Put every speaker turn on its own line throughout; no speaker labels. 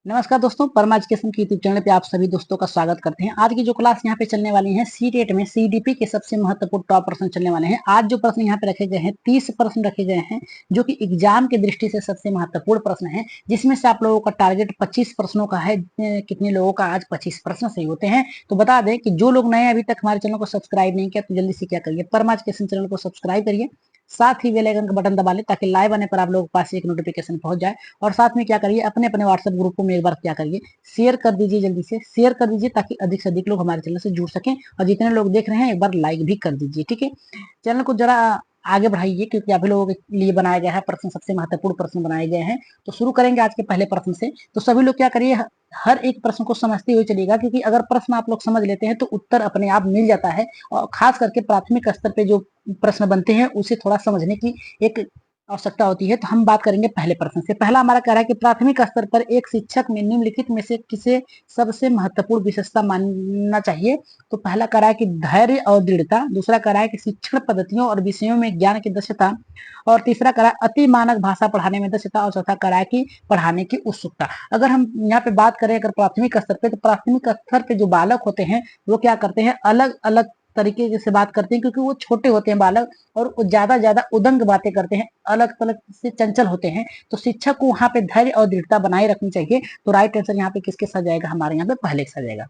नमस्कार दोस्तों, परमा एजुकेशन के यूट्यूब चैनल पे आप सभी दोस्तों का स्वागत करते हैं। आज की जो क्लास यहाँ पे चलने वाली है सीटेट में सीडीपी के सबसे महत्वपूर्ण टॉप प्रश्न चलने वाले हैं। आज जो प्रश्न यहाँ पे रखे गए हैं 30 प्रश्न रखे गए हैं, जो कि एग्जाम की दृष्टि से सबसे महत्वपूर्ण प्रश्न है, जिसमें से आप लोगों का टारगेट 25 प्रश्नों का है। कितने लोगों का आज 25 प्रश्न सही होते हैं। तो बता दें कि जो लोग नए अभी तक हमारे चैनल को सब्सक्राइब नहीं किया तो जल्दी से क्या करिए, परमा एजुकेशन चैनल को सब्सक्राइब करिए, साथ ही बेल आइकन का बटन दबा लें ताकि लाइव आने पर आप लोगों के पास एक नोटिफिकेशन पहुंच जाए। और साथ में क्या करिए, अपने अपने व्हाट्सएप ग्रुपों में एक बार क्या करिए, शेयर कर दीजिए, जल्दी से शेयर कर दीजिए ताकि अधिक से अधिक लोग हमारे चैनल से जुड़ सकें। और जितने लोग देख रहे हैं एक बार लाइक भी कर दीजिए, ठीक है। चैनल को जरा आगे बढ़ाइए क्योंकि आप लोगों के लिए बनाया गया है प्रश्न, सबसे महत्वपूर्ण प्रश्न बनाए गए हैं। तो शुरू करेंगे आज के पहले प्रश्न से। तो सभी लोग क्या करिए, हर एक प्रश्न को समझते हुए चलिएगा, क्योंकि अगर प्रश्न आप लोग समझ लेते हैं तो उत्तर अपने आप मिल जाता है। और खास करके प्राथमिक स्तर पे जो प्रश्न बनते हैं उसे थोड़ा समझने की एक आवश्यकता होती है। तो हम बात करेंगे पहले प्रश्न से। पहला हमारा कह रहा है कि प्राथमिक स्तर पर एक शिक्षक में निम्नलिखित में से किसे सबसे महत्वपूर्ण विशेषता मानना चाहिए। तो पहला कह रहा है कि धैर्य और दृढ़ता, दूसरा कह रहा है कि शिक्षण पद्धतियों और विषयों में ज्ञान की दक्षता, और तीसरा कह रहा है अति मानक भाषा पढ़ाने में दक्षता, और चौथा कह रहा है कि पढ़ाने की उत्सुकता। अगर हम यहाँ पे बात करें अगर प्राथमिक स्तर पे, तो प्राथमिक स्तर पे जो बालक होते हैं वो क्या करते हैं, अलग अलग तरीके से बात करते हैं, क्योंकि वो छोटे होते हैं बालक और ज्यादा ज्यादा उदंग बातें करते हैं, अलग अलग से चंचल होते हैं। तो शिक्षक को वहां पे धैर्य और दृढ़ता बनाए रखनी चाहिए। तो राइट आंसर यहाँ पे किसके साथ जाएगा, हमारे यहाँ पे पहले के साथ जाएगा।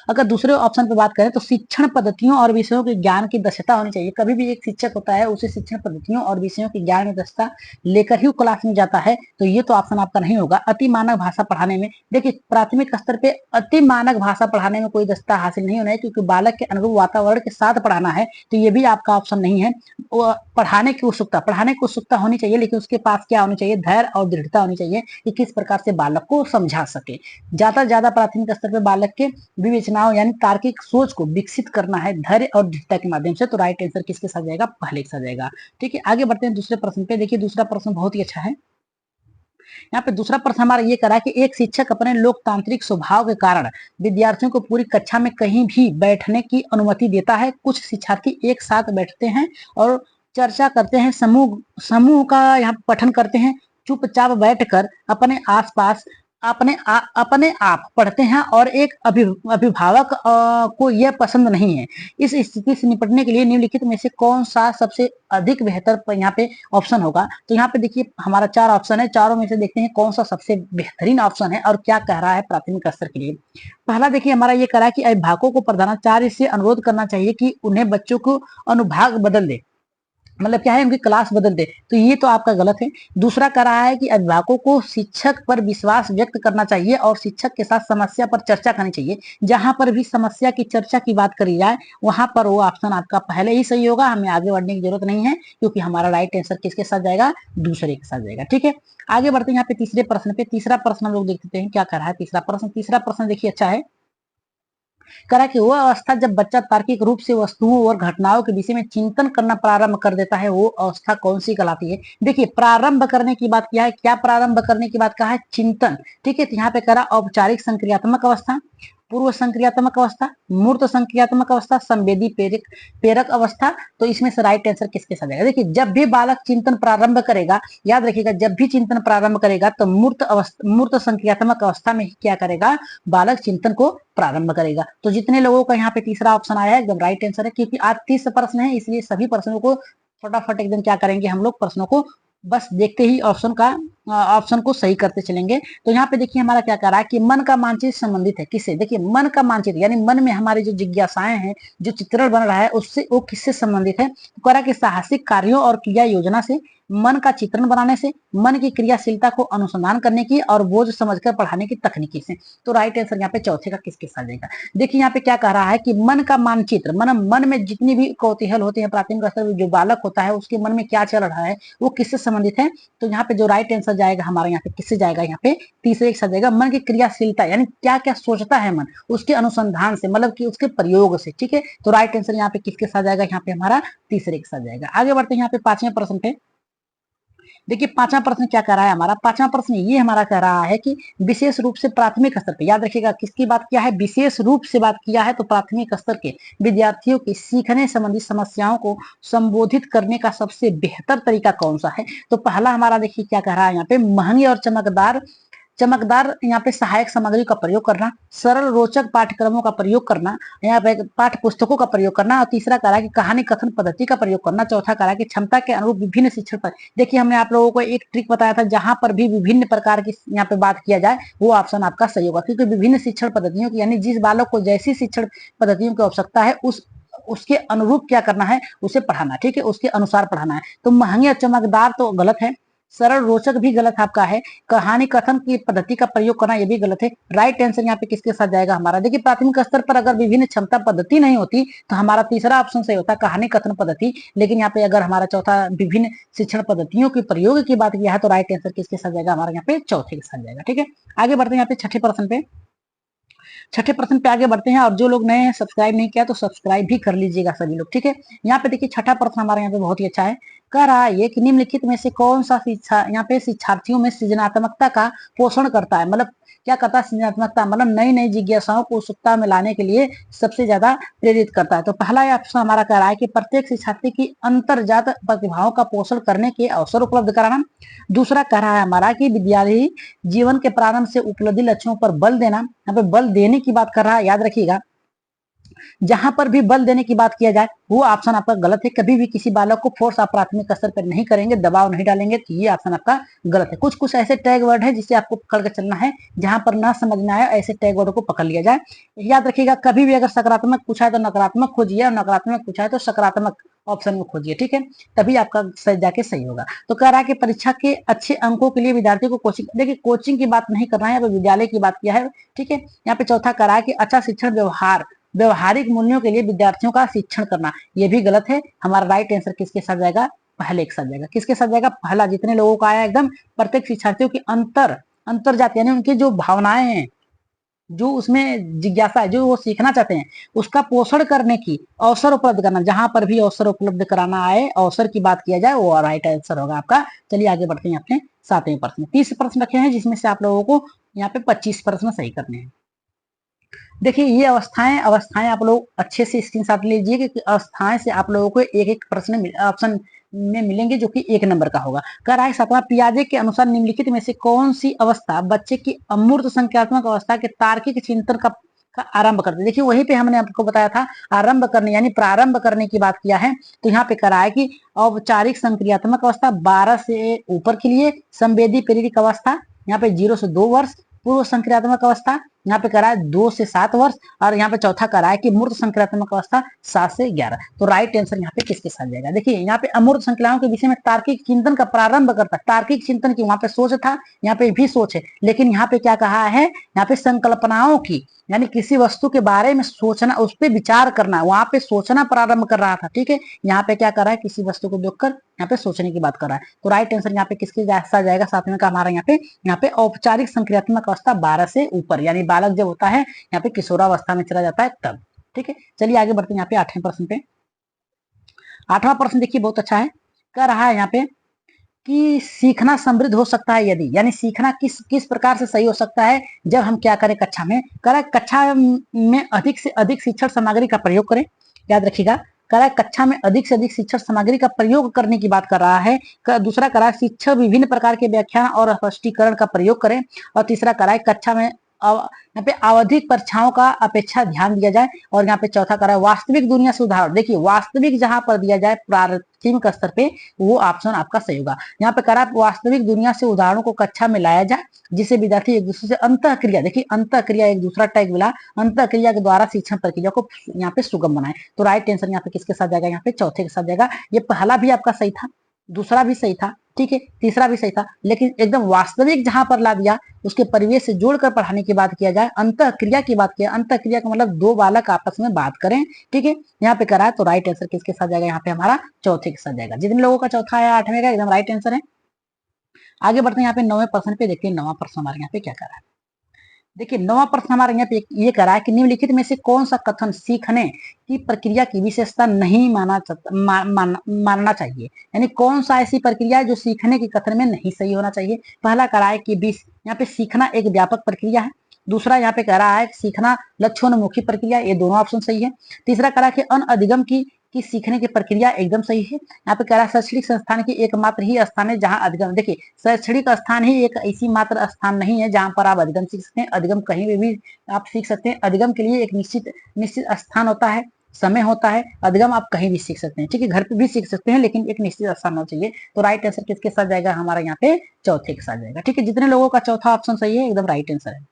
अगर दूसरे ऑप्शन पे बात करें तो शिक्षण पद्धतियों और विषयों के ज्ञान की दक्षता होनी चाहिए। कभी भी एक शिक्षक होता है उसे शिक्षण पद्धतियों और विषयों के ज्ञान की दक्षता लेकर ही क्लास में जाता है। तो ये तो ऑप्शन आपका नहीं होगा। अति मानक भाषा पढ़ाने में, देखिए प्राथमिक स्तर पे अति मानक भाषा पढ़ाने में कोई दक्षता हासिल नहीं होना है, क्योंकि बालक के अनुरूप वातावरण के साथ पढ़ाना है। तो ये भी आपका ऑप्शन नहीं है। पढ़ाने की उत्सुकता होनी चाहिए, लेकिन उसके पास क्या होनी चाहिए, धैर्य और दृढ़ता होनी चाहिए कि किस प्रकार से बालक को समझा सके। ज्यादा से ज्यादा प्राथमिक स्तर पर बालक के विवेचनाओं यानी तार्किक सोच को विकसित करना है धैर्य और दृढ़ता के माध्यम से। तो राइट आंसर किसके साथ जाएगा, पहले के साथ जाएगा। ठीक है, आगे बढ़ते हैं दूसरे प्रश्न पे। देखिए दूसरा प्रश्न बहुत ही अच्छा है। यहाँ पे दूसरा प्रश्न हमारा ये करा कि एक शिक्षक अपने लोकतांत्रिक स्वभाव के कारण विद्यार्थियों को पूरी कक्षा में कहीं भी बैठने की अनुमति देता है। कुछ शिक्षार्थी एक साथ बैठते हैं और चर्चा करते हैं, समूह समूह का यहाँ पठन करते हैं, चुपचाप बैठकर अपने आप पढ़ते हैं, और एक अभिभावक को यह पसंद नहीं है। इस स्थिति से निपटने के लिए निम्नलिखित में से कौन सा सबसे अधिक बेहतर यहाँ पे ऑप्शन होगा। तो यहाँ पे देखिए हमारा 4 ऑप्शन है, चारों में से देखते हैं कौन सा सबसे बेहतरीन ऑप्शन है और क्या कह रहा है प्राथमिक स्तर के लिए। पहला देखिए हमारा ये कह रहा है कि अभिभावकों को प्रधानाचार्य से अनुरोध करना चाहिए कि उन्हें बच्चों को अनुभाग बदल दे, मतलब क्या है, उनकी क्लास बदल दे। तो ये तो आपका गलत है। दूसरा कह रहा है कि अभिभावकों को शिक्षक पर विश्वास व्यक्त करना चाहिए और शिक्षक के साथ समस्या पर चर्चा करनी चाहिए। जहां पर भी समस्या की चर्चा की बात करी जाए वहां पर वो ऑप्शन आपका पहले ही सही होगा, हमें आगे बढ़ने की जरूरत नहीं है, क्योंकि हमारा राइट आंसर किसके साथ जाएगा, दूसरे के साथ जाएगा। ठीक है, आगे बढ़ते हैं यहाँ पे तीसरे प्रश्न पे। तीसरा प्रश्न हम लोग देखते हैं क्या कर रहा है तीसरा प्रश्न देखिए अच्छा है। करा कि वह अवस्था जब बच्चा तार्किक रूप से वस्तुओं और घटनाओं के विषय में चिंतन करना प्रारंभ कर देता है, वो अवस्था कौन सी कहलाती है। देखिए प्रारंभ करने की बात किया है, क्या प्रारंभ करने की बात कहा है, चिंतन। ठीक है, तो यहाँ पे करा औपचारिक संक्रियात्मक अवस्था, पूर्व संक्रियात्मक अवस्था, मूर्त संक्रियात्मक अवस्था, संवेदी प्रेरक प्रेरक अवस्था। तो इसमें से राइट आंसर किसके साथ जाएगा। देखिए जब भी बालक चिंतन प्रारंभ करेगा, याद रखिएगा, जब भी चिंतन प्रारंभ करेगा तो मूर्त संक्रियात्मक अवस्था में क्या करेगा, बालक चिंतन को प्रारंभ करेगा। तो जितने लोगों का यहाँ पे तीसरा ऑप्शन आया है एकदम राइट आंसर है, क्योंकि आज 30 प्रश्न है, इसलिए सभी प्रश्नों को फटाफट एकदम क्या करेंगे हम लोग, प्रश्नों को बस देखते ही ऑप्शन को सही करते चलेंगे। तो यहाँ पे देखिए हमारा क्या कह रहा है कि मन का मानचित्र संबंधित है किससे। देखिए मन का मानचित्र यानी मन में हमारी जो जिज्ञासाएं हैं, जो चित्रण बन रहा है, उससे वो किससे संबंधित है। तो कह रहा है कि साहसिक कार्यों और क्रिया योजना से, मन का चित्रण बनाने से, मन की क्रियाशीलता को अनुसंधान करने की, और बोझ समझकर पढ़ाने की तकनीकी से। तो राइट आंसर यहाँ पे चौथे का किसके साथ जाएगा। देखिए यहाँ पे क्या कह रहा है कि मन का मानचित्र, मन में जितनी भी कौतूहल होते हैं, प्राथमिक स्तर जो बालक होता है उसके मन में क्या चल रहा है, वो किससे संबंधित है। तो यहाँ पे जो राइट आंसर जाएगा हमारा यहाँ पे किससे जाएगा, यहाँ पे तीसरे के साथ जाएगा। मन की क्रियाशीलता यानी क्या क्या सोचता है मन, उसके अनुसंधान से, मतलब कि उसके प्रयोग से। ठीक है, तो राइट आंसर यहाँ पे किसके साथ जाएगा, यहाँ पे हमारा तीसरे के साथ जाएगा। आगे बढ़ते हैं यहाँ पे पांचवें प्रश्न पे। देखिए पांचवा प्रश्न क्या कह रहा है हमारा, पांचवा प्रश्न ये हमारा कह रहा है कि विशेष रूप से प्राथमिक स्तर पे, याद रखिएगा किसकी बात किया है, विशेष रूप से बात किया है। तो प्राथमिक स्तर के विद्यार्थियों की सीखने संबंधी समस्याओं को संबोधित करने का सबसे बेहतर तरीका कौन सा है। तो पहला हमारा देखिए क्या कह रहा है यहाँ पे, महंगी और चमकदार चमकदार यहाँ पे सहायक सामग्री का प्रयोग करना, सरल रोचक पाठ्यक्रमों का प्रयोग करना, यहाँ पे पाठ्य पुस्तकों का प्रयोग करना, और तीसरा करा कि कहानी कथन पद्धति का प्रयोग करना, चौथा करा कि क्षमता के अनुरूप विभिन्न शिक्षण पर। देखिए हमने आप लोगों को एक ट्रिक बताया था, जहां पर भी विभिन्न प्रकार की यहाँ पे बात किया जाए वो ऑप्शन आपका सही होगा, क्योंकि विभिन्न शिक्षण पद्धतियों की यानी जिस बालक को जैसी शिक्षण पद्धतियों की आवश्यकता है उसके अनुरूप क्या करना है, उसे पढ़ाना, ठीक है, उसके अनुसार पढ़ाना है। तो महंगे और चमकदार तो गलत है, सरल रोचक भी गलत आपका है, कहानी कथन की पद्धति का प्रयोग करना ये भी गलत है। राइट आंसर यहाँ पे किसके साथ जाएगा हमारा? देखिए प्राथमिक स्तर पर अगर विभिन्न क्षमता पद्धति नहीं होती तो हमारा तीसरा ऑप्शन सही होता है, कहानी कथन पद्धति। लेकिन यहाँ पे अगर हमारा चौथा विभिन्न शिक्षण पद्धतियों के प्रयोग की बात किया है तो राइट आंसर किसके साथ जाएगा हमारा? यहाँ पे चौथे के साथ जाएगा। ठीक है, आगे बढ़ते हैं यहाँ पे छठे प्रश्न पे। छठे प्रश्न पे आगे बढ़ते हैं, और जो लोग नए हैं सब्सक्राइब नहीं किया तो सब्सक्राइब भी कर लीजिएगा सभी लोग। ठीक है, यहाँ पे देखिए छठा प्रश्न हमारे यहाँ पे बहुत ही अच्छा है। कह रहा है कि निम्नलिखित में से कौन सा शिक्षा यहाँ पे शिक्षार्थियों में सृजनात्मकता का पोषण करता है, मतलब क्या करता है सृजनात्मकता, मतलब नई नई जिज्ञासाओं को उत्सुकता में लाने के लिए सबसे ज्यादा प्रेरित करता है। तो पहला ऑप्शन हमारा कह रहा है कि प्रत्येक शिक्षार्थी की अंतर्जात प्रतिभाओं का पोषण करने के अवसर उपलब्ध कराना। दूसरा कह रहा है हमारा कि विद्यार्थी जीवन के प्रारंभ से उपलब्धि लक्ष्यों पर बल देना, यहाँ पे बल देने की बात कर रहा है, याद रखिएगा जहां पर भी बल देने की बात किया जाए वो ऑप्शन आपका गलत है। कभी भी किसी बालक को फोर्स आप प्राथमिक स्तर पर नहीं करेंगे, दबाव नहीं डालेंगे, तो ये ऑप्शन आपका गलत है। कुछ कुछ ऐसे टैग वर्ड है जिसे आपको पकड़ के चलना है, जहां पर ना समझ में आए ऐसे टैग वर्ड को पकड़ लिया जाए। याद रखिएगा कभी भी अगर सकारात्मक पूछा है तो नकारात्मक खोजिए, और नकारात्मक पूछा है तो सकारात्मक ऑप्शन में खोजिए। ठीक है, तभी आपका सही जाके सही होगा। तो कह रहा है कि परीक्षा के अच्छे अंकों के लिए विद्यार्थी को कोचिंग, देखिए कोचिंग की बात नहीं कर रहा है, यहाँ पे विद्यालय की बात किया है। ठीक है, यहाँ पे चौथा कह रहा है कि अच्छा शिक्षण व्यवहारिक मूल्यों के लिए विद्यार्थियों का शिक्षण करना, यह भी गलत है। हमारा राइट आंसर किसके साथ जाएगा? पहले के साथ जाएगा। किसके साथ जाएगा? पहला। जितने लोगों का आया एकदम प्रत्येक शिक्षार्थियों की अंतर्जात यानी उनकी जो भावनाएं हैं, जो उसमें जिज्ञासा है, जो वो सीखना चाहते हैं, उसका पोषण करने की अवसर उपलब्ध करना। जहां पर भी अवसर उपलब्ध कराना आए, अवसर की बात किया जाए, वो राइट आंसर होगा आपका। चलिए आगे बढ़ते हैं अपने सातवें प्रश्न। 30 प्रश्न रखे हैं जिसमें से आप लोगों को यहाँ पे 25 प्रश्न सही करने हैं। देखिए ये अवस्थाएं आप लोग अच्छे से स्क्रीनशॉट लीजिए, क्योंकि अवस्थाएं से आप लोगों को एक एक प्रश्न ऑप्शन में मिलेंगे जो कि 1 नंबर का होगा। कह रहा है सातवां, पियाजे के अनुसार निम्नलिखित में से कौन सी अवस्था बच्चे की अमूर्त संख्यात्मक अवस्था के तार्किक चिंतन का आरंभ करते? देखिए वहीं पे हमने आपको बताया था आरंभ करने यानी प्रारंभ करने की बात किया है। तो यहाँ पे कह रहा है कि औपचारिक संक्रियात्मक अवस्था 12 से ऊपर के लिए, संवेदी प्रेरित अवस्था यहाँ पे 0 से 2 वर्ष, पूर्व संक्रियात्मक अवस्था यहाँ पे करा है 2 से 7 वर्ष, और यहाँ पे चौथा करा है कि मूर्त संक्रियात्मक अवस्था 7 से 11। तो राइट आंसर यहाँ पे किसके साथ जाएगा? देखिए यहाँ पे अमूर्त संख्याओं के विषय में तार्किक चिंतन का प्रारंभ करता है। तार्किक चिंतन की वहां पे सोच था, यहाँ पे भी सोच है, लेकिन यहाँ पे क्या कहा है? यहाँ पे संकल्पनाओं की यानी किसी वस्तु के बारे में सोचना, उस पर विचार करना, वहां पे सोचना प्रारंभ कर रहा था। ठीक है, यहाँ पे क्या कर रहा है? किसी वस्तु को देखकर यहाँ पे सोचने की बात कर रहा है। तो राइट आंसर यहाँ पे किसके साथ जाएगा? सातवें का हमारा यहाँ पे औपचारिक संक्रियात्मक अवस्था 12 से ऊपर, यानी बालक जब होता है यहाँ पे किशोरावस्था में चला जाता है तब। ठीक है, चलिए आगे बढ़ते हैं यहाँ पे 8वें प्रश्न पे। 8वां प्रश्न देखिए बहुत अच्छा है। कह रहा है यहाँ पे कि सीखना समृद्ध हो सकता है यदि, यानी सीखना किस प्रकार से सही हो सकता है जब हम क्या करें कक्षा में? कह रहा है कक्षा में अधिक से अधिक शिक्षण सामग्री का प्रयोग करें। याद रखिएगा, कह रहा है कक्षा में अधिक से अधिक शिक्षण सामग्री का प्रयोग करने की बात कर रहा है। दूसरा कह रहा है शिक्षक विभिन्न प्रकार के व्याख्यान और स्पष्टीकरण का प्रयोग करें, और तीसरा कह रहा है कक्षा में यहाँ पे आवधिक परीक्षाओं का अपेक्षा ध्यान दिया जाए, और यहाँ पे चौथा करा है वास्तविक दुनिया से उदाहरण। देखिए वास्तविक जहां पर दिया जाए प्राथमिक स्तर पे वो ऑप्शन आपका सही होगा। यहाँ पे करा वास्तविक दुनिया से उदाहरणों को कक्षा में लाया जाए, जिससे विद्यार्थी एक दूसरे से अंतःक्रिया, देखिए अंतःक्रिया एक दूसरा टैग मिला, अंतःक्रिया के द्वारा शिक्षण प्रक्रिया को यहाँ पे सुगम बनाए। तो राइट आंसर यहाँ पे किसके साथ जाएगा? यहाँ पे चौथे के साथ जाएगा। ये पहला भी आपका सही था, दूसरा भी सही था, ठीक है, तीसरा भी सही था, लेकिन एकदम वास्तविक जहां पर ला दिया उसके परिवेश से जोड़कर पढ़ाने की बात किया जाए, अंतःक्रिया की बात किया, अंतःक्रिया का मतलब 2 बालक आपस में बात करें। ठीक है, यहाँ पे करा है तो राइट आंसर किसके साथ जाएगा? यहाँ पे हमारा चौथे के साथ जाएगा। जितने लोगों का चौथा है 8वें का एकदम राइट आंसर है। आगे बढ़ते हैं यहाँ पे 9वें प्रश्न पे। देखते हैं 9वां प्रश्न हमारे यहाँ पे क्या करा है। देखिए 9वां प्रश्न हमारे यहाँ पे ये करा है कि निम्नलिखित में से कौन सा कथन सीखने की प्रक्रिया की विशेषता नहीं मानना चाहिए, यानी कौन सा ऐसी प्रक्रिया है जो सीखने के कथन में नहीं सही होना चाहिए? पहला करा है कि यहाँ पे सीखना एक व्यापक प्रक्रिया है। दूसरा यहाँ पे कह रहा है सीखना लक्ष्योन्मुखी प्रक्रिया, ये दोनों ऑप्शन सही है। तीसरा करा कि अनअधिगम की कि सीखने की प्रक्रिया एकदम सही है। यहाँ पे कह रहा है शैक्षणिक संस्थान की एकमात्र ही स्थान है जहां अधिगम, देखिए शैक्षणिक स्थान ही एक ऐसी मात्र स्थान नहीं है जहां पर आप अधिगम सीख सकते हैं। अधिगम कहीं पे भी आप सीख सकते हैं। अधिगम के लिए एक निश्चित निश्चित स्थान होता है, समय होता है। अधिगम आप कहीं भी सीख सकते हैं, ठीक है, घर पे भी सीख सकते हैं, लेकिन एक निश्चित स्थान होना चाहिए। तो राइट आंसर किसके साथ जाएगा हमारा यहाँ पे चौथे के साथ जाएगा, ठीक है। जितने लोगों का चौथा ऑप्शन सही है एकदम राइट आंसर है।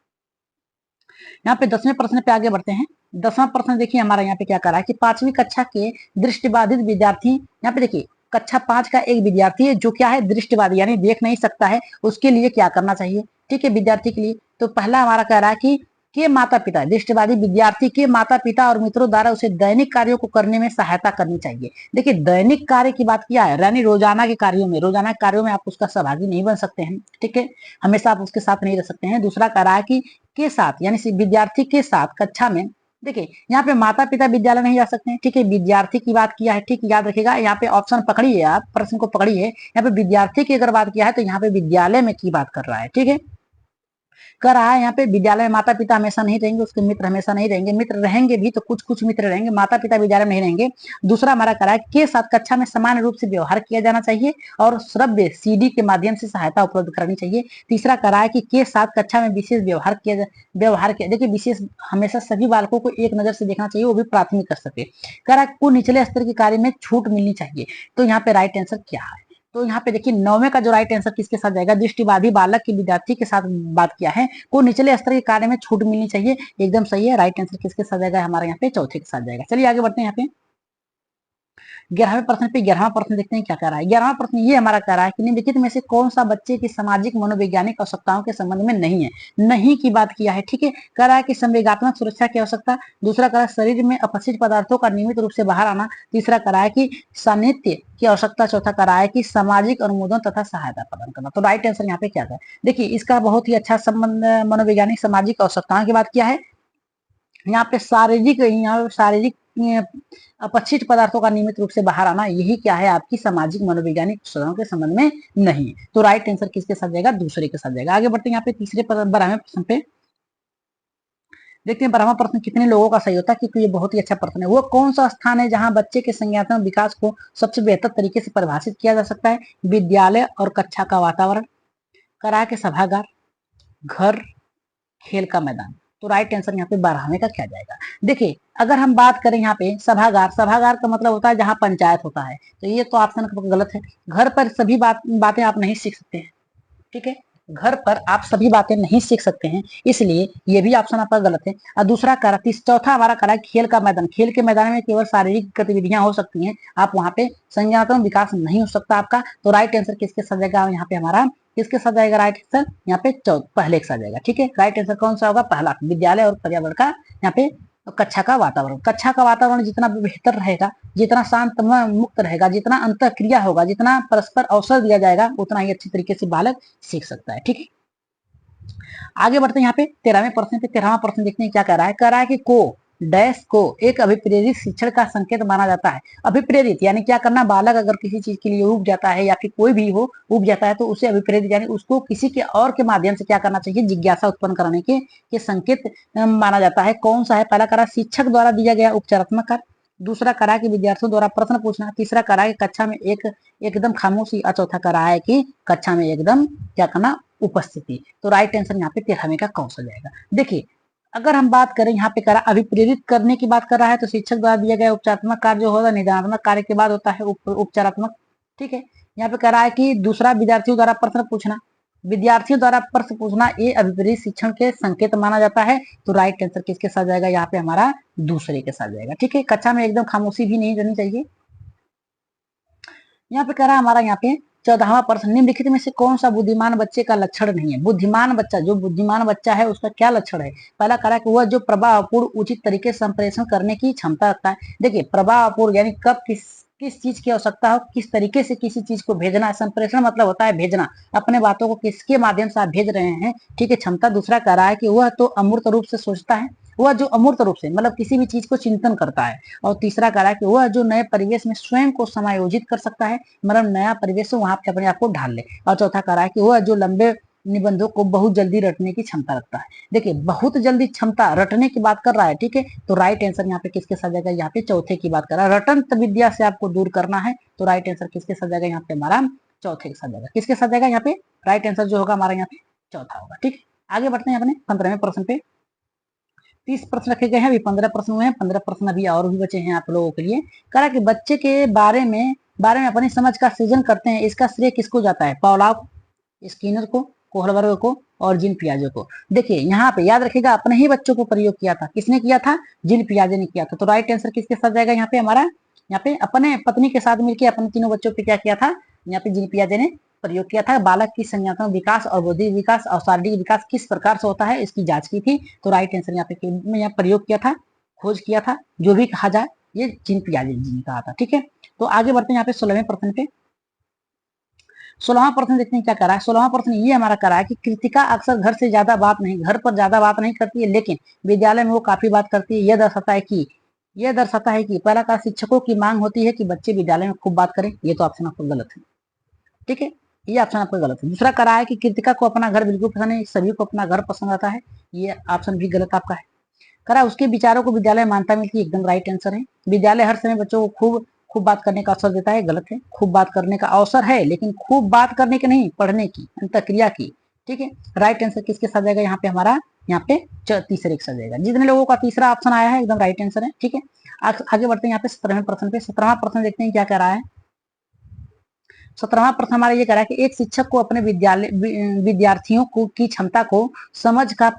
यहाँ पे 10वें प्रश्न पे आगे बढ़ते हैं। 10वां प्रश्न देखिए हमारा यहाँ पे क्या कर रहा है कि 5वीं कक्षा के दृष्टिबाधित विद्यार्थी, यहाँ पे देखिए कक्षा 5 का एक विद्यार्थी है जो क्या है दृष्टिबाधित यानी देख नहीं सकता है, उसके लिए क्या करना चाहिए, ठीक है, विद्यार्थी के लिए। तो पहला हमारा कह रहा है कि के माता पिता, दृष्टिबाधित विद्यार्थी के माता पिता और मित्रों द्वारा उसे दैनिक कार्यों को करने में सहायता करनी चाहिए। देखिए दैनिक कार्य की बात किया है, यानी रोजाना के कार्यों में, रोजाना के कार्यों में आप उसका सहभागी नहीं बन सकते हैं, ठीक है, हमेशा आप उसके साथ नहीं रह सकते हैं। दूसरा कह रहा है कि के साथ यानी विद्यार्थी के साथ कक्षा में, देखिए यहाँ पे माता पिता विद्यालय नहीं जा सकते हैं, ठीक है, विद्यार्थी की बात किया है, ठीक, याद रखिएगा यहाँ पे ऑप्शन पकड़िए, आप प्रश्न को पकड़िए। यहाँ पे विद्यार्थी की अगर बात किया है तो यहाँ पे विद्यालय में की बात कर रहा है, ठीक है, कर रहा है यहाँ पे विद्यालय में माता पिता हमेशा नहीं रहेंगे, उसके मित्र हमेशा नहीं रहेंगे, मित्र रहेंगे भी तो कुछ कुछ मित्र रहेंगे, माता पिता विद्यालय में नहीं रहेंगे। दूसरा हमारा कह रहा है के साथ कक्षा में समान रूप से व्यवहार किया जाना चाहिए और श्रव्य सीडी के माध्यम से सहायता उपलब्ध करानी चाहिए। तीसरा कह रहा है कि के साथ कक्षा में विशेष व्यवहार किया, देखिए विशेष हमेशा सभी बालकों को एक नजर से देखना चाहिए, वो भी प्राथमिक स्तर पे। कह रहा है को निचले स्तर के कार्य में छूट मिलनी चाहिए। तो यहाँ पे राइट आंसर क्या है, तो यहाँ पे देखिए 9वें का जो राइट आंसर किसके साथ जाएगा, दृष्टिबाधित बालक के विद्यार्थी के साथ बात किया है, को निचले स्तर के कार्य में छूट मिलनी चाहिए, एकदम सही है। राइट आंसर किसके साथ जाएगा हमारे यहाँ पे चौथे के साथ जाएगा। चलिए आगे बढ़ते हैं। यहाँ पे 11वें प्रश्न पे 11वां प्रश्न देखते हैं क्या कह रहा है। 11वां प्रश्न ये हमारा कह रहा है कि निम्नलिखित में से कौन सा बच्चे की सामाजिक मनोवैज्ञानिक आवश्यकताओं के संबंध में नहीं है। नहीं की बात किया है, ठीक है, कह रहा है कि संवेगात्मक सुरक्षा की आवश्यकता। दूसरा कह रहा है शरीर में अपचित पदार्थों का नियमित रूप से बाहर आना। तीसरा कह रहा है कि सानिध्य की आवश्यकता। चौथा कह रहा है कि सामाजिक अनुमोदन तथा सहायता प्रदान करना। तो राइट आंसर यहाँ पे क्या है, देखिए इसका बहुत ही अच्छा संबंध मनोवैज्ञानिक सामाजिक आवश्यकताओं की बात किया है। यहाँ पे शारीरिक अपचित पदार्थों का नियमित रूप से बाहर आना, यही क्या है आपकी सामाजिक मनोवैज्ञानिक आवश्यकताओं के संबंध में नहीं। तो राइट आंसर किसके साथ जाएगा, दूसरे के साथ जाएगा। आगे बढ़ते हैं यहाँ पे 12वें प्रश्न पे देखते हैं 12वां प्रश्न कितने लोगों का सही होता है, क्योंकि ये बहुत ही अच्छा प्रश्न है। वो कौन सा स्थान है जहां बच्चे के संज्ञानात्मक विकास को सबसे बेहतर तरीके से परिभाषित किया जा सकता है। विद्यालय और कक्षा का वातावरण, करा के सभागार, घर, खेल का मैदान। तो राइट आंसर यहाँ पे 12वें का क्या जाएगा। देखिए अगर हम बात करें यहाँ पे सभागार, सभागार का मतलब होता है जहां पंचायत होता है, तो ये तो ऑप्शन गलत है। घर पर सभी बातें आप नहीं सीख सकते हैं, ठीक है, घर पर आप सभी बातें नहीं सीख सकते हैं, इसलिए ये भी ऑप्शन आपका गलत है। और दूसरा करा, चौथा हमारा करा खेल का मैदान, खेल के मैदान में केवल शारीरिक गतिविधियां हो सकती हैं, आप वहां पे संज्ञानात्मक विकास नहीं हो सकता आपका। तो राइट आंसर किसके साथ जाएगा यहाँ पे हमारा, किसके साथ जाएगा राइट आंसर यहाँ पे पहले के साथ जाएगा, ठीक है। राइट आंसर कौन सा होगा, पहला, विद्यालय और पर्यावरण का यहाँ पे कक्षा का वातावरण। कक्षा का वातावरण जितना बेहतर रहेगा, जितना शांत मुक्त रहेगा, जितना अंतर क्रिया होगा, जितना परस्पर अवसर दिया जाएगा, उतना ही अच्छी तरीके से बालक सीख सकता है, ठीक है। आगे बढ़ते हैं यहाँ पे 13वें प्रश्न पे। 13वां प्रश्न देखते हैं क्या कह रहा है। कह रहा है कि को डैश को एक अभिप्रेरित शिक्षण का संकेत माना जाता है। अभिप्रेरित यानी क्या करना, बालक अगर किसी चीज के लिए उब जाता है या फिर कोई भी हो उब जाता है तो उसे अभिप्रेरित यानी उसको किसी के और के माध्यम से क्या करना चाहिए, जिज्ञासा उत्पन्न कराने के संकेत माना जाता है। कौन सा है, पहला करा शिक्षक द्वारा दिया गया उपचारात्मक कार्य। दूसरा करा कि विद्यार्थियों द्वारा प्रश्न पूछना। तीसरा करा कि कक्षा में एकदम खामोशी। और चौथा करा है कि कक्षा में एकदम क्या करना, उपस्थिति। तो राइट आंसर यहाँ पे 13वें का कौन सा जाएगा। देखिए अगर हम बात करें यहाँ पे करा अभिप्रेरित करने की बात कर रहा है तो शिक्षक द्वारा दिया गया उपचारात्मक कार्य जो होगा निदानात्मक कार्य के बाद होता है उपचारात्मक, ठीक है। यहाँ पे कह रहा है कि दूसरा विद्यार्थियों द्वारा प्रश्न पूछना, विद्यार्थियों द्वारा प्रश्न पूछना ये अभिप्रेरित शिक्षण के संकेत माना जाता है। तो राइट आंसर किसके साथ जाएगा, यहाँ पे हमारा दूसरे के साथ जाएगा, ठीक है। कक्षा में एकदम खामोशी भी नहीं रहनी चाहिए। यहाँ पे कह रहा है हमारा यहाँ पे 14वां प्रश्न, निम्नलिखित में से कौन सा बुद्धिमान बच्चे का लक्षण नहीं है। बुद्धिमान बच्चा, जो बुद्धिमान बच्चा है उसका क्या लक्षण है। पहला कह रहा है कि वह जो प्रभावपूर्ण उचित तरीके से संप्रेषण करने की क्षमता रखता है। देखिए प्रभावपूर्ण यानी कब किस चीज की आवश्यकता हो, किस तरीके से किसी चीज को भेजना है। संप्रेषण मतलब होता है भेजना, अपने बातों को किसके माध्यम से आप भेज रहे हैं, ठीक है, क्षमता। दूसरा कह रहा है कि वह तो अमूर्त रूप से सोचता है, वह जो अमूर्त रूप से मतलब किसी भी चीज को चिंतन करता है। और तीसरा कह रहा है कि वह जो नए परिवेश में स्वयं को समायोजित कर सकता है, मतलब नया परिवेश वहां पे अपने आप को ढाल ले। और चौथा कह रहा है कि वह जो लंबे निबंधों को बहुत जल्दी रटने की क्षमता रखता है। देखिए बहुत जल्दी क्षमता रटने की बात कर रहा है, ठीक है, तो राइट आंसर यहाँ पे किसके साथ जाएगा, यहाँ पे चौथे की बात कर रहा है। रटन विद्या से आपको दूर करना है, तो राइट आंसर किसके साथ जाएगा, यहाँ पे हमारा चौथे के साथ जाएगा। किसके साथ जाएगा, यहाँ पे राइट आंसर जो होगा हमारा यहाँ पे चौथा होगा। ठीक, आगे बढ़ते हैं अपने 15वें प्रश्न पे। 30 प्रश्न रखे गए हैं, अभी 15 प्रश्न हुए हैं, 15 प्रश्न अभी और भी बचे हैं आप लोगों के लिए। कहा कि बच्चे के बारे में अपनी समझ का सृजन करते हैं, इसका श्रेय किसको जाता है, पॉलाव, स्किनर को, कोहलबर्ग को और जिन पियाजे को। देखिए यहाँ पे याद रखिएगा, अपने ही बच्चों को प्रयोग किया था, किसने किया था, जिन पियाजे ने किया था। तो राइट आंसर किसके साथ जाएगा, यहाँ पे हमारा, यहाँ पे अपने पत्नी के साथ मिलकर अपने तीनों बच्चों पे क्या किया था, यहाँ पे जिन पियाजे ने प्रयोग किया था। बालक की संज्ञानात्मक विकास और बौद्धिक विकास और शारीरिक विकास किस प्रकार से होता है, इसकी जांच की थी। तो राइट आंसर यहाँ पे यहाँ प्रयोग किया था, खोज किया था, जो भी कहा जाए, ये जिन पियाजे जी ने कहा था। ठीक है, तो आगे बढ़ते हैं यहाँ पे 16वें प्रश्न पे। 16वां प्रश्न देखते हैं क्या करा है। 16वां प्रश्न ये हमारा करा है कि कृतिका अक्सर घर से ज्यादा बात नहीं, घर पर ज्यादा बात नहीं करती है, लेकिन विद्यालय में वो काफी बात करती है। यह दर्शाता है कि पहला का शिक्षकों की मांग होती है कि बच्चे विद्यालय में खूब बात करें। ये तो ऑप्शन आपको गलत है, ठीक है, ये ऑप्शन आपका गलत है। दूसरा करा है कि कृतिका को अपना घर बिल्कुल पसंद नहीं, सभी को अपना घर पसंद आता है। ये ऑप्शन भी गलत आपका है। करा उसके विचारों को विद्यालय मान्यता मिलती है, एकदम राइट आंसर है। विद्यालय हर समय बच्चों को खूब खूब बात करने का अवसर देता है, गलत है। खूब बात करने का अवसर है, लेकिन खूब बात करने की नहीं, पढ़ने की, अंतक्रिया की। ठीक है, राइट आंसर किसके साथ जाएगा, यहाँ पे हमारा, यहाँ पे तीसरे के साथ जाएगा। जितने लोगों का तीसरा ऑप्शन आया है एकदम राइट आंसर है। ठीक है, आगे बढ़ते हैं यहाँ पे 17वें प्रश्न पे। 17वां प्रश्न देखते हैं क्या कह रहा है। 17वां प्रश्न हमारा ये कह रहा है कि एक शिक्षक को अपने विद्यार्थियों को की क्षमता को समझ का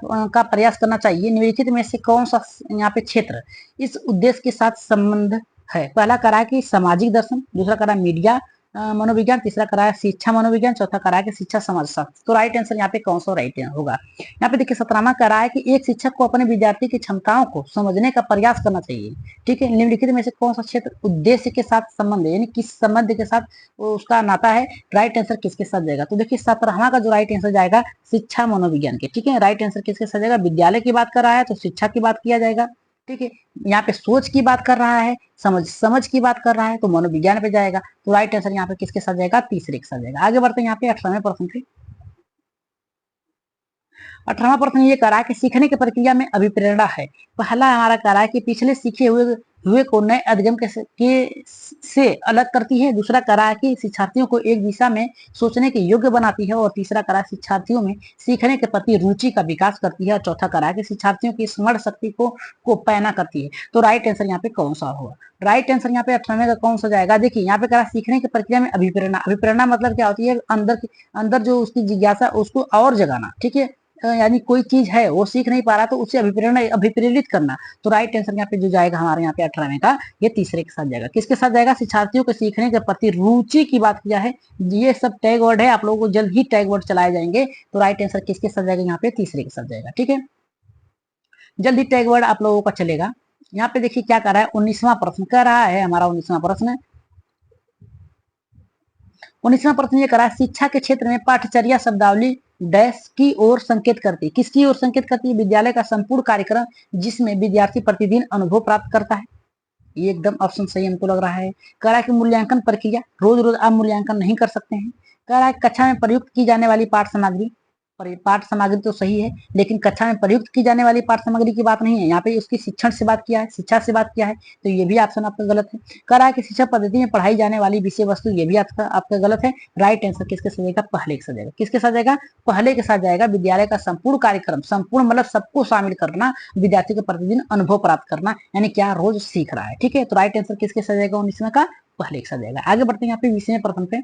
प्रयास करना चाहिए। निम्नलिखित में से कौन सा यहाँ पे क्षेत्र इस उद्देश्य के साथ संबंध है। पहला करा है कि सामाजिक दर्शन, दूसरा करा मीडिया मनोविज्ञान, तीसरा करा है शिक्षा मनोविज्ञान, चौथा करा है कि शिक्षा समाजशास्त्र। तो राइट आंसर यहाँ पे कौन सा राइट होगा। यहाँ पे देखिए 17वां करा है कि एक शिक्षक को अपने विद्यार्थी की क्षमताओं को समझने का प्रयास करना चाहिए। ठीक है, निम्नलिखित में से कौन सा क्षेत्र उद्देश्य के साथ संबंध है, यानी किस संबंध के साथ उसका नाता है। राइट आंसर किसके साथ जाएगा, तो देखिए 17वां का जो राइट आंसर जाएगा शिक्षा मनोविज्ञान के। ठीक है, राइट आंसर किसके साथ जाएगा, विद्यालय की बात कर रहा है तो शिक्षा की बात किया जाएगा। ठीक है, यहाँ पे सोच की बात कर रहा है, समझ की बात कर रहा है तो मनोविज्ञान पे जाएगा। तो राइट आंसर यहाँ पे किसके साथ जाएगा, तीसरे के साथ जाएगा। आगे बढ़ते हैं यहाँ पे 18वें प्रश्न पे। 18वां प्रश्न ये करा कि सीखने की प्रक्रिया में अभिप्रेरणा है। पहला हमारा करा है कि पिछले सीखे हुए को नए अधिगम से अलग करती है। दूसरा करा है कि शिक्षार्थियों को एक दिशा में सोचने के योग्य बनाती है, और तीसरा करा शिक्षार्थियों में सीखने के प्रति रुचि का विकास करती है, और चौथा करा कि शिक्षार्थियों की स्मरण शक्ति को पैना करती है। तो राइट आंसर यहाँ पे कौन सा होगा, राइट आंसर यहाँ पे 18वें का कौन सा जाएगा। देखिए यहाँ पे करा सीखने की प्रक्रिया में अभिप्रेरणा मतलब क्या होती है, अंदर जो उसकी जिज्ञासा उसको और जगाना। ठीक है, यानी कोई चीज है वो सीख नहीं पा रहा तो उसे अभिप्रेरित करना। तो राइट आंसर यहाँ पे जो जाएगा हमारे यहाँ पे 18वें का, ये तीसरे के साथ जाएगा। किसके साथ जाएगा, शिक्षार्थियों के सीखने के प्रति रुचि की बात किया है। ये सब टैग वर्ड है, आप लोगों को जल्द ही टैग वर्ड चलाए जाएंगे। तो राइट आंसर किसके साथ जाएगा, यहाँ पे तीसरे के साथ जाएगा। ठीक है, जल्द ही टैग वर्ड आप लोगों का चलेगा। यहाँ पे देखिए क्या कर रहा है, 19वां प्रश्न कर रहा है हमारा। 19वां प्रश्न 19वां प्रश्न ये करा, शिक्षा के क्षेत्र में पाठचर्या शब्दावली डैश की ओर संकेत करती है। किसकी ओर संकेत करती है, विद्यालय का संपूर्ण कार्यक्रम जिसमें विद्यार्थी प्रतिदिन अनुभव प्राप्त करता है। ये एकदम ऑप्शन सही हमको लग रहा है। कह रहा है कि मूल्यांकन प्रक्रिया, रोज रोज आप मूल्यांकन नहीं कर सकते हैं। कह रहा है कक्षा में प्रयुक्त की जाने वाली पाठ सामग्री तो सही है, लेकिन कक्षा में प्रयुक्त की जाने वाली पाठ सामग्री की बात नहीं है। यहाँ पे उसकी शिक्षण से बात किया है, शिक्षा से बात किया है, तो ये भी ऑप्शन आपका गलत है। कह रहा है कि शिक्षा पद्धति में पढ़ाई जाने वाली विषय वस्तु, ये भी आपका गलत है। राइट आंसर किसके साथ जाएगा, पहले के साथ जाएगा। किसके साथ जाएगा, पहले के साथ जाएगा। विद्यालय का संपूर्ण कार्यक्रम, संपूर्ण मतलब सबको शामिल करना, विद्यार्थी को प्रतिदिन अनुभव प्राप्त करना, यानी क्या, रोज सीख रहा है। ठीक है, तो राइट आंसर किसके साथ जाएगा, 19वां का पहले के साथ जाएगा। आगे बढ़ते हैं यहाँ पे 20वें प्रश्न पे।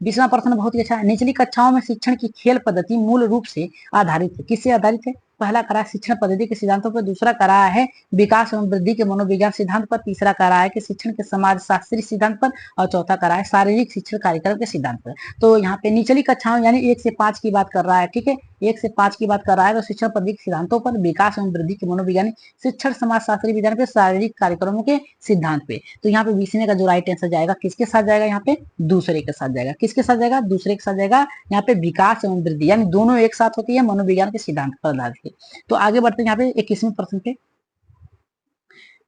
20वां प्रश्न बहुत ही अच्छा है। निचली कक्षाओं में शिक्षण की खेल पद्धति मूल रूप से आधारित है, किससे आधारित है। पहला करा शिक्षण पद्धति के सिद्धांतों पर, दूसरा करा है विकास एवं वृद्धि के मनोविज्ञान सिद्धांत पर, तीसरा करा है कि शिक्षण के समाज शास्त्रीय सिद्धांत पर, और चौथा करा है शारीरिक शिक्षण कार्यक्रम के सिद्धांत पर। तो यहाँ पे निचली कक्षाओं यानी 1 से 5 की बात कर रहा है। ठीक है, 1 से 5 की बात कर रहा है, तो शिक्षण पद्धति के सिद्धांतों पर, विकास एवं वृद्धि के मनोविज्ञानिक शिक्षण समाज शास्त्रीय विज्ञान पे, शारीरिक कार्यक्रमों के सिद्धांत पे। तो यहाँ पे 20वें का जो राइट आंसर जाएगा किसके साथ जाएगा, यहाँ पे दूसरे के साथ जाएगा। किसके साथ जाएगा, दूसरे के साथ जाएगा। यहाँ पे विकास एवं वृद्धि यानी दोनों एक साथ होती है, मनोविज्ञान के सिद्धांत पर आधारित है। तो आगे बढ़ते हैं यहाँ पे 21वें प्रश्न पे।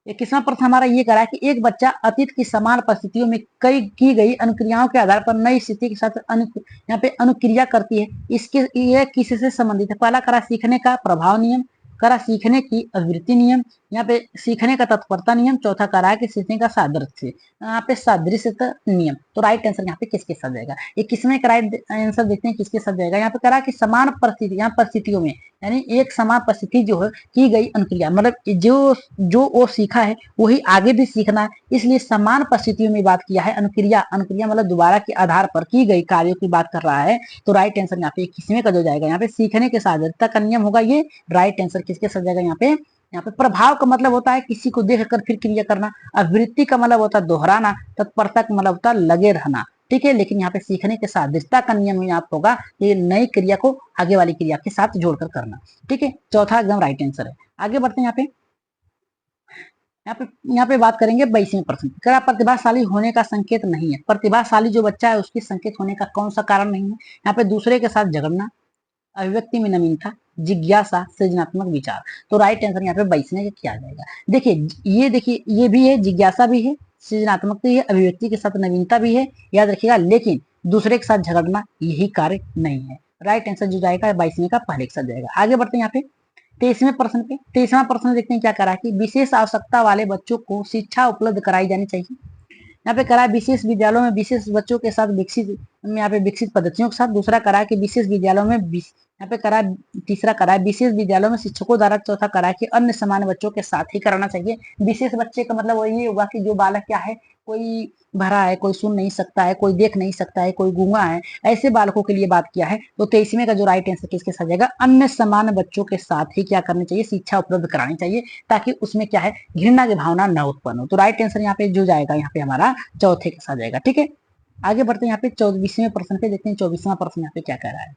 21वां प्रश्न हमारा ये करा है कि एक बच्चा अतीत की समान परिस्थितियों में कई की गई अनुक्रियाओं के आधार पर नई स्थिति के साथ यहाँ पे अनुक्रिया करती है, इसके ये किससे संबंधित है? पहला करा सीखने का प्रभाव नियम, करा सीखने की अभिवृत्ति नियम, यहाँ पे सीखने का तत्परता नियम, चौथा करा है कि सीखने का सादृश्य, यहाँ पे सादृश्यता नियम। तो राइट आंसर यहाँ पे किसके साथ जाएगा? ये किसमें का राइट आंसर देखते हैं किसके साथ जाएगा। यहाँ पे करा कि समान परिस्थिति, यहाँ परिस्थितियों में यानी एक समान परिस्थिति जो है की गई अनुक्रिया, मतलब जो जो वो सीखा है वही आगे भी सीखना है, इसलिए समान परिस्थितियों में बात किया है। अनुक्रिया, अनुक्रिया मतलब दोबारा के आधार पर की गई कार्यों की बात कर रहा है। तो राइट आंसर यहाँ पे किसमें का जो जाएगा? यहाँ पे सीखने के सादृश्यता का नियम होगा ये। राइट आंसर किसके साथ जाएगा? यहाँ पे प्रभाव का मतलब होता है किसी को देखकर फिर क्रिया करना, अभिवृत्ति का मतलब होता है दोहराना, तत्परता का मतलब होता है लगे रहना, ठीक है। लेकिन यहाँ पे सीखने के सादृश्यता का नियम यहाँ होगा ये नई क्रिया को आगे वाली क्रिया के साथ जोड़कर करना, ठीक है। चौथा एकदम राइट आंसर है। आगे बढ़ते हैं। यहाँ पे बात करेंगे 22वें प्रश्न। क्या प्रतिभाशाली होने का संकेत नहीं है? प्रतिभाशाली जो बच्चा है उसके संकेत होने का कौन सा कारण नहीं है? यहाँ पे दूसरे के साथ झगड़ना, अभिव्यक्ति में नवीनता, जिज्ञासा, सृजनात्मक विचार। तो राइट आंसर यहाँ पे 22वें का क्या जाएगा? देखिए ये भी है, जिज्ञासा भी है, सृजनात्मक भी है, अभिव्यक्ति के साथ नवीनता भी है, याद रखिएगा। लेकिन दूसरे के साथ झगड़ना यही कार्य नहीं है। राइट आंसर जो जाएगा 22वें का पहले के साथ जाएगा। आगे बढ़ते हैं यहाँ पे 23वें प्रश्न पे। 23वां प्रश्न देखते हैं क्या करा कि विशेष आवश्यकता वाले बच्चों को शिक्षा उपलब्ध कराई जानी चाहिए। यहाँ पे करा है विशेष विद्यालयों में विशेष बच्चों के साथ विकसित, यहाँ पे विकसित पद्धतियों के साथ। दूसरा करा है कि विशेष विद्यालयों में यहाँ पे करा, तीसरा करा है विशेष विद्यालयों में शिक्षकों द्वारा। चौथा करा है कि अन्य सामान्य बच्चों के साथ ही कराना चाहिए। विशेष बच्चे का मतलब वही होगा कि जो बालक क्या है, कोई भरा है, कोई सुन नहीं सकता है, कोई देख नहीं सकता है, कोई गूंगा है, ऐसे बालकों के लिए बात किया है। तो 23वें का जो राइट आंसर किसके साथ जाएगा? अन्य समान बच्चों के साथ ही क्या करनी चाहिए? शिक्षा उपलब्ध करानी चाहिए, ताकि उसमें क्या है, घृणा की भावना न उत्पन्न हो। तो राइट आंसर यहाँ पे जो जाएगा यहाँ पे हमारा चौथे के साथ जाएगा, ठीक है। आगे बढ़ते हैं यहाँ पे 24वें प्रश्न पे। देखते हैं 24वां प्रश्न यहाँ पे क्या कह रहा है।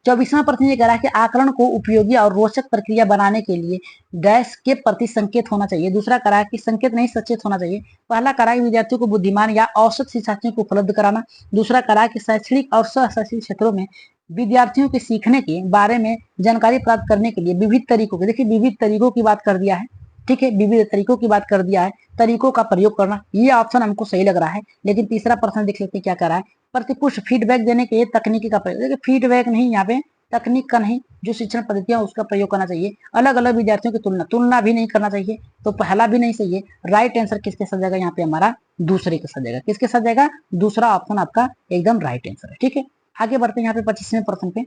24वां प्रश्न ये कह रहा है कि आकलन को उपयोगी और रोचक प्रक्रिया बनाने के लिए डैश के प्रति संकेत होना चाहिए। दूसरा करा है कि संकेत नहीं सचेत होना चाहिए। पहला करा है विद्यार्थियों को बुद्धिमान या औसत शिक्षार्थियों को उपलब्ध कराना। दूसरा करा है कि शैक्षणिक और शैक्षणिक क्षेत्रों में विद्यार्थियों के सीखने के बारे में जानकारी प्राप्त करने के लिए विविध तरीकों की, देखिए विविध तरीकों की बात कर दिया है, ठीक है, विविध तरीकों की बात कर दिया है, तरीकों का प्रयोग करना, ये ऑप्शन हमको सही लग रहा है। लेकिन तीसरा प्रश्न देख लेते हैं क्या कर रहा है। प्रतिपुष्ट फीडबैक देने के लिए तकनीकी का प्रयोग, देखिए फीडबैक नहीं, यहाँ पे तकनीक का नहीं, जो शिक्षण पद्धतियां उसका प्रयोग करना चाहिए। अलग अलग विद्यार्थियों की तुलना भी नहीं करना चाहिए। तो पहला भी नहीं सही है। राइट आंसर किसके साथ जाएगा? यहाँ पे हमारा दूसरे के साथ जाएगा। किसके साथ जाएगा? दूसरा ऑप्शन आपका एकदम राइट आंसर है, ठीक है। आगे बढ़ते हैं यहाँ पे 25वें प्रश्न पे।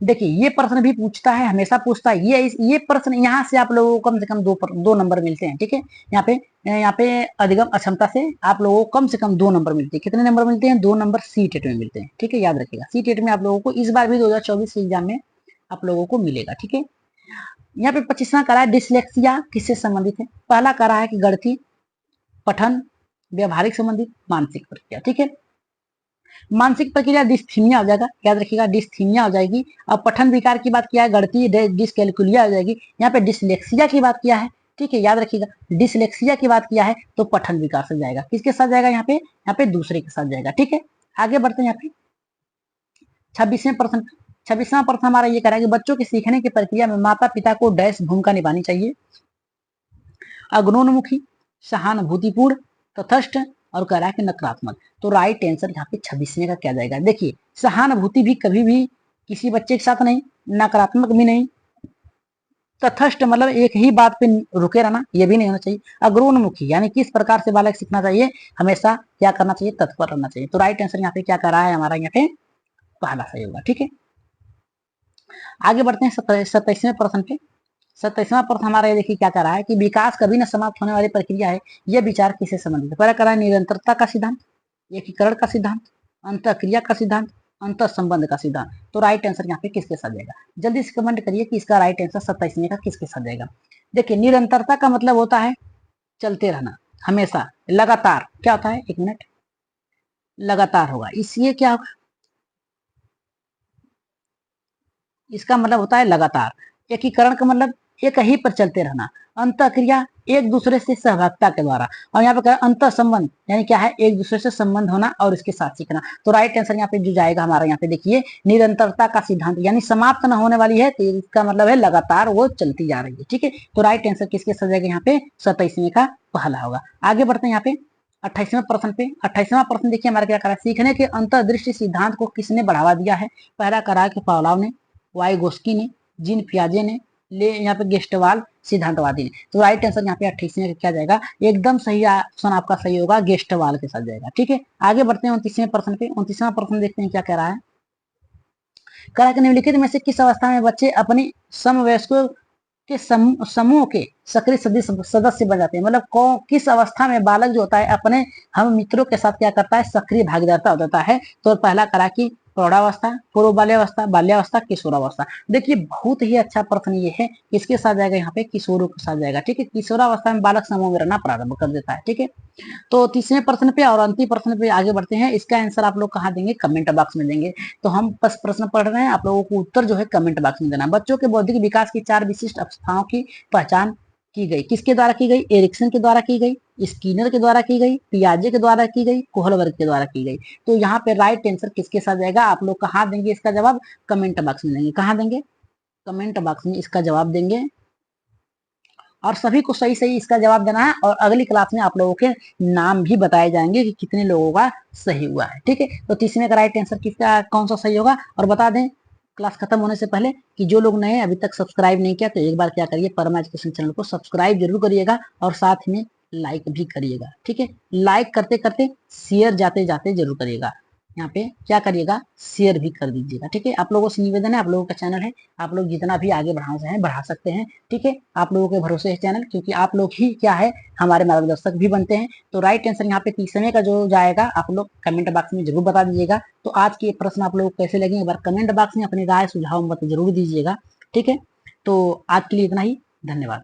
देखिए ये प्रश्न भी पूछता है, हमेशा पूछता है ये प्रश्न। यहाँ से आप लोगों को कम से कम दो नंबर मिलते हैं, ठीक है। यहाँ पे अधिगम अक्षमता से आप लोगों को कम से कम 2 नंबर मिलते हैं। कितने नंबर मिलते हैं? 2 नंबर सी टेट में मिलते हैं, ठीक है, याद रखिएगा। सी टेट में आप लोगों को इस बार भी 2024 एग्जाम में आप लोगों को मिलेगा, ठीक है। यहाँ पे 25वां करा है डिसलेक्सिया किससे संबंधित है? पहला करा है कि गणितीय, पठन, व्यवहारिक संबंधित, मानसिक प्रक्रिया, ठीक है। मानसिक प्रक्रिया डिस्थीमिया हो जाएगा, याद रखिएगा, डिस्थीमिया हो जाएगी। अब पठन विकार की बात किया है, गणितीय डिसकैलकुलिया हो जाएगी। यहाँ पे डिसलेक्सिया की बात किया है, ठीक है, याद रखिएगा, डिसलेक्सिया की बात किया है तो पठन विकार से जाएगा। किसके साथ जाएगा? यहाँ पे दूसरे के साथ जाएगा, ठीक है। आगे बढ़ते हैं यहाँ पे 26वें प्रश्न। 26वां प्रश्न हमारा ये कह रहा है कि बच्चों के सीखने की प्रक्रिया में माता पिता को डैश भूमिका निभानी चाहिए। अग्नोन्मुखी, सहानुभूतिपूर्ण, तटस्थ और कह रहा है कि नकारात्मक। तो राइट आंसर यहाँ पे 26वें का क्या जाएगा? देखिए सहानुभूति भी कभी भी किसी बच्चे के साथ नहीं, नकारात्मक भी नहीं, तटस्थ मतलब एक ही बात पे रुके रहना ये भी नहीं होना चाहिए। अग्रोन्मुखी यानी किस प्रकार से बालक सीखना चाहिए? हमेशा क्या करना चाहिए? तत्पर रहना चाहिए। तो राइट आंसर यहाँ पे क्या कर रहा है हमारा? यहाँ पे पहला सही होगा, ठीक है। आगे बढ़ते हैं 27वें प्रश्न पे। 27वां प्रश्न हमारा ये देखिए क्या कर रहा है कि विकास कभी न समाप्त होने वाली प्रक्रिया है, यह विचार किससे संबंधित है? पहला करा निरंतरता का सिद्धांत, एकीकरण का सिद्धांत, अंतःक्रिया का सिद्धांत, अंतर संबंध का सिद्धांत। तो राइट आंसर यहाँ पे किसके साथ जाएगा? जल्दी से कमेंट करिए कि इसका राइट आंसर 27वें का किसके साथ जाएगा। देखिए निरंतरता का मतलब होता है चलते रहना, हमेशा, लगातार। क्या होता है? 1 मिनट, लगातार होगा। इसलिए क्या होगा? इसका मतलब होता है लगातार। एकीकरण का मतलब एक ही पर चलते रहना। अंत क्रिया एक दूसरे से सहभागिता के द्वारा, और यहाँ पे कह अंत संबंध यानी क्या है, एक दूसरे से संबंध होना और इसके साथ सीखना। तो राइट आंसर यहाँ पे जो जाएगा हमारा, यहाँ पे देखिए निरंतरता का सिद्धांत, यानी समाप्त न होने वाली है, तो इसका मतलब है लगातार वो चलती जा रही है। ठीक है, तो राइट आंसर किसके साथ जाएगा, यहाँ पे 27वें का पहला होगा। आगे बढ़ते हैं यहाँ पे 28वें प्रश्न पे। 28वां प्रश्न देखिए हमारा क्या करा, सीखने के अंतर्दृष्टि सिद्धांत को किसने बढ़ावा दिया है। पहला करा कि पावलोव ने, वाइगोस्की ने, जीन पियाजे ने, ले यहाँ पे गेस्टवाल सिद्धांतवादी ने। तो राइट आंसर यहाँ पे 28वें का क्या जाएगा, एकदम सही ऑप्शन आपका सही होगा, गेस्टवाल के साथ जाएगा। ठीक है, आगे बढ़ते हैं 29वें प्रश्न पे। 29वां प्रश्न देखते हैं क्या कह रहा है। करा कि निम्नलिखित में से किस अवस्था में बच्चे अपनी समवयस्कों के समूह के सक्रिय सदस्य बन जाते हैं। मतलब किस अवस्था में बालक जो होता है अपने हम मित्रों के साथ क्या करता है, सक्रिय भागीदारता होता है। तो पहला करा कि प्रौढ़ावस्था, पूर्व बाल्यावस्था, बाल्यावस्था, किशोरावस्था। देखिए बहुत ही अच्छा प्रश्न ये है, किसके साथ जाएगा, यहाँ पे किशोरों के साथ जाएगा। ठीक है, किशोरावस्था में बालक समूह में रहना प्रारंभ कर देता है। ठीक है, तो 30वें प्रश्न पे और अंतिम प्रश्न पे आगे बढ़ते हैं। इसका आंसर आप लोग कहाँ देंगे, कमेंट बॉक्स में देंगे। तो हम बस प्रश्न पढ़ रहे हैं, आप लोगों को उत्तर जो है कमेंट बॉक्स में देना। बच्चों के बौद्धिक विकास की 4 विशिष्ट अवस्थाओं की पहचान की गई, किसके द्वारा की गई, एरिक्सन के द्वारा की गई, स्किनर के द्वारा की गई, पियाजे के द्वारा की गई, कोहलबर्ग के द्वारा की गई। तो यहाँ पे राइट आंसर किसके साथ जाएगा, आप लोग कहाँ देंगे इसका जवाब, कमेंट बॉक्स में देंगे। कहाँ देंगे, कमेंट बॉक्स में इसका जवाब देंगे, और सभी को सही सही इसका जवाब देना है। और अगली क्लास में आप लोगों के नाम भी बताए जाएंगे कि कितने लोगों का सही हुआ है। ठीक है, तो 30वें का राइट आंसर किसका, कौन सा सही होगा। और बता दें क्लास खत्म होने से पहले कि जो लोग नए अभी तक सब्सक्राइब नहीं किया, तो एक बार क्या करिए, परमा एजुकेशन चैनल को सब्सक्राइब जरूर करिएगा और साथ में लाइक भी करिएगा। ठीक है, लाइक करते करते शेयर जाते जाते जरूर करिएगा। यहाँ पे क्या करिएगा, शेयर भी कर दीजिएगा। ठीक है, आप लोगों से निवेदन है, आप लोगों का चैनल है, आप लोग जितना भी आगे बढ़ाना चाहें बढ़ा सकते हैं। ठीक है, आप लोगों के भरोसे है चैनल, क्योंकि आप लोग ही क्या है, हमारे मार्गदर्शक भी बनते हैं। तो राइट आंसर यहाँ पे 30वें का जो जाएगा, आप लोग कमेंट बॉक्स में जरूर बता दीजिएगा। तो आज के प्रश्न आप लोग कैसे लगे, एक बार कमेंट बॉक्स में अपनी राय सुझाव मत जरूर दीजिएगा। ठीक है, तो आज के लिए इतना ही, धन्यवाद।